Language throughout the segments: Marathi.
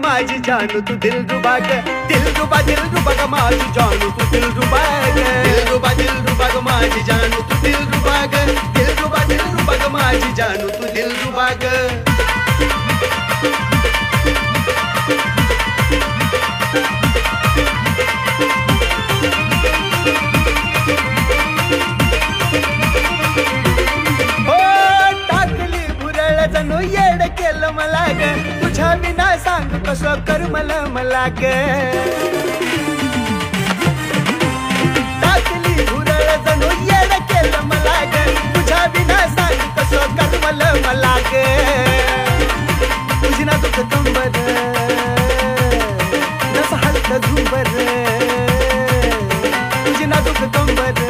माझी जानू तू दिलरुबा ग दिलरुबा ग माझी जानू तू दिलरुबा ग दिलरुबा ग माझी जानू तू दिलरुबा ग दिलरुबा ग माझी जानू तू दिलरुबा ग जणू येड केलं मला ग तुझ्या विना सांग कसं कर मला ग टाकली भुरळ जणू येड केलं मला ग तुझ्या विना सांग कसं कर मला ग तुझी ना दुख कंबर नस हलत झुंबर तुझी ना दुख कंबर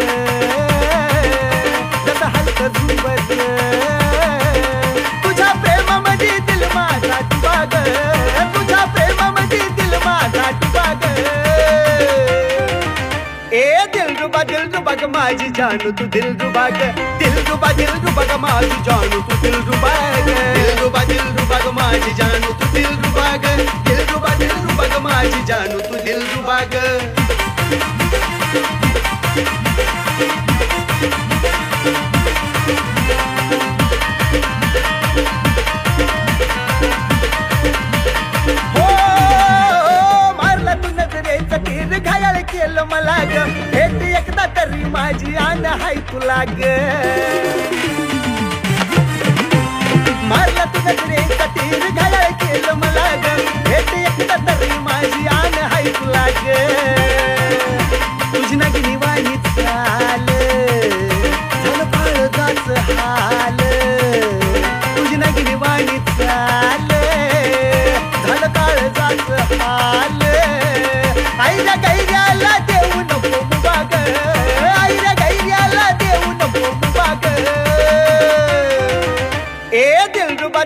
नस हलत झुंबर तुझ्या प्रेमामध्ये दिल माझा डुबा ग तुझ्या प्रेमामध्ये दिल माझा डुबा ग ए दिलरुबा ग माझी जानू तू दिलरुबा ग दिलरुबा ग माझी जानू तू दिलरुबा ग दिलरुबा ग माझी जानू तू दिलरुबा ग दिलरुबा ग माझी जानू तू दिलरुबा ग घायल केलं मला ग भेट एकदा तरी माझी आण हाय तुला ग मारला तू नजरेचा तीर घायल केलं मला ग भेट एकदा तरी माझी आण हाय तुला ग तुझी नागिनी वाणी चाल झालं काळजाच हाल तुझी नागिनी वाणी चाल झालं काळजाच हाल आईला गैऱ्याला देऊ नको मुबा ग आईला गैऱ्याला देऊ नको मुबा ग ए दिलरुबा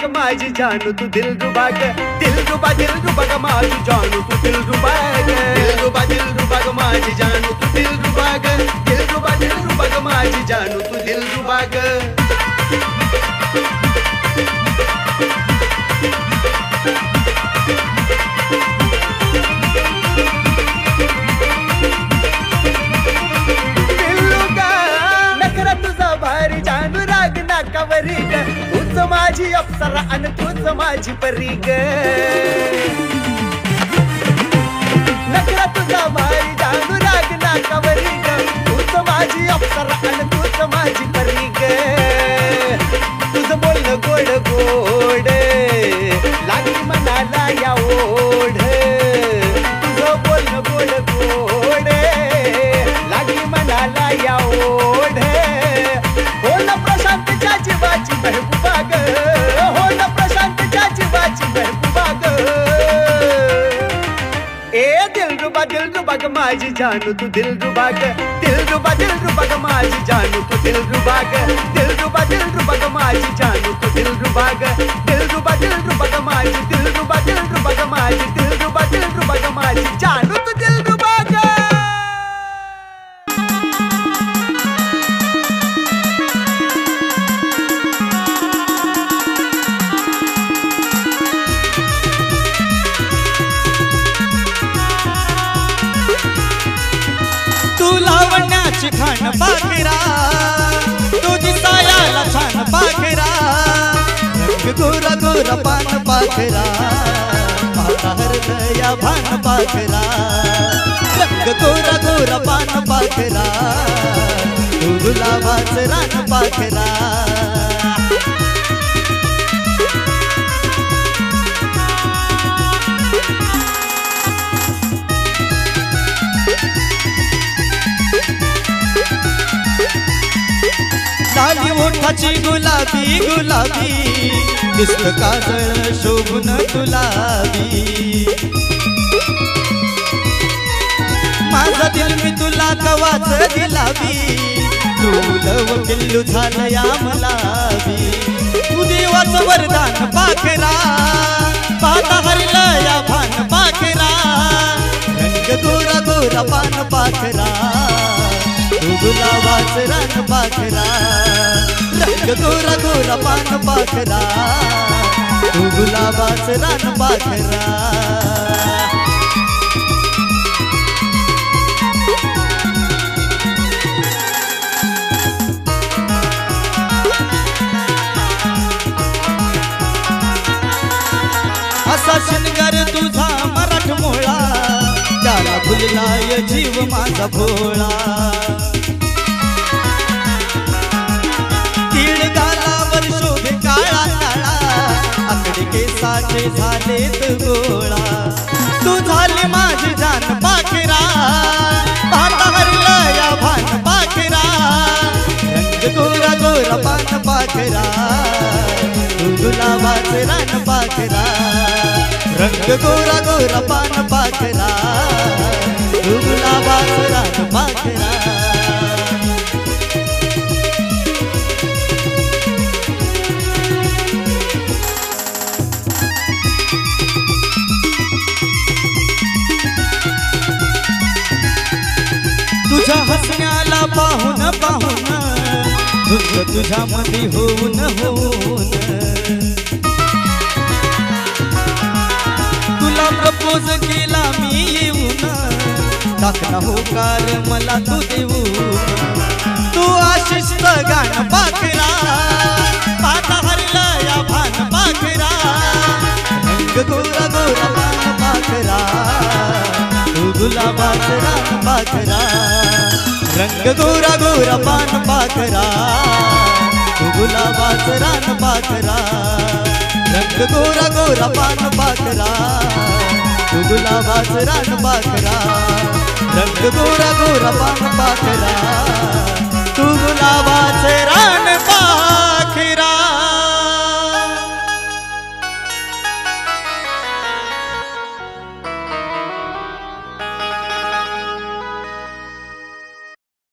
ग माझी जानू तू दिलरुबा ग दिलरुबा ग माझी जानू तू दिलरुबा ग दिलरुबा ग माझी जानू तू दिलरुबा ग दिलरुबा ग माझी जानू तू दिलरुबा ग कवरी ग तूच माझी अप्सरा आणि तूच माझी परी ग नखरा तुझा भारी जानू राग ना कवरी ग तूच माझी अप्सरा आणि तूच माझी परी ग तुझं बोलणं गोड गोड लागली मनाला या ओढ तुझं बोलणं गोड गोड लागली मनाला या ओढ हो ना प्रशांतच्या जीवाची महबूबा ग हो ना प्रशांतच्या जीवाची महबूबा ग ए दिलरुबा ग माझी जानू तू दिलरुबा ग दिलरुबा ग माझी जानू तू दिलरुबा ग दिलरुबा ग माझी जानू तू दिलरुबा ग दिलरुबा ग माझी दिलरुबा ग माझी दिलरुबा ग माझी जानू तू दिलरुबा ग लावण्याची खाण पाखरा तुझी सायाला छान पाखरा रंग गोरा गोरा पान पाखरा पाता हृदया भान पाखरा रंग गोरा गोरा पान पाखरा तू गुलाबाच रान पाखरा लाली ओठाची गुलाबी गुलाबी दिसत काजळ शोभून तुलाबी माझा दिल मी तुला कवाच दिलाबी तुलव किल्लू झालया मलाबी तू देवाचं वरदान पाखरा पाता हरलया भान पाखरा रंग गोरा गोरा पान पाखरा गुलाबाच रान पाखरा रंग गोरा गोरा पान पाखरा तू गुलाबाच रान पाखरा. असा शिणगार तुझा मराठमोळा, त्याला फुललाय जीव माझा भोळा. तीळ गालावर शोभे काळा काळा, आकडे केसाचे झालेत गोळा. तू झाली माझी जान पाखरा, पाहता हरला या भान पाखरा. रंग गोरा गोरा पान पाखरा, तू गुलाबाच रान पाखरा. रंग गोरा गोरा पान पाखरा, तू गुलाबाच रान पाखरा. तुझ्या हसण्याला पाहून पाहून, तुझ तुझ्यामध्ये होऊन होऊन. तुला प्रपोज केला मी येऊन, टाकला होकार मला तू देऊन. तू आशिष्ट गाण पाखरा, पाहता हरला या भान पाखरा. रंग गोरा गोरा पान पाखरा, तू गुलाबाच रान पाखरा. रंग गोरा गोरा पान पाखरा, तू गुलाबाच रान पाखरा. रंग गोरा गोरा पान पाखरा, तू गुलाबाच रान पाखरा. रंग गोरा गोरा पान पाखरा, तू गुलाबाच रान पाखरा.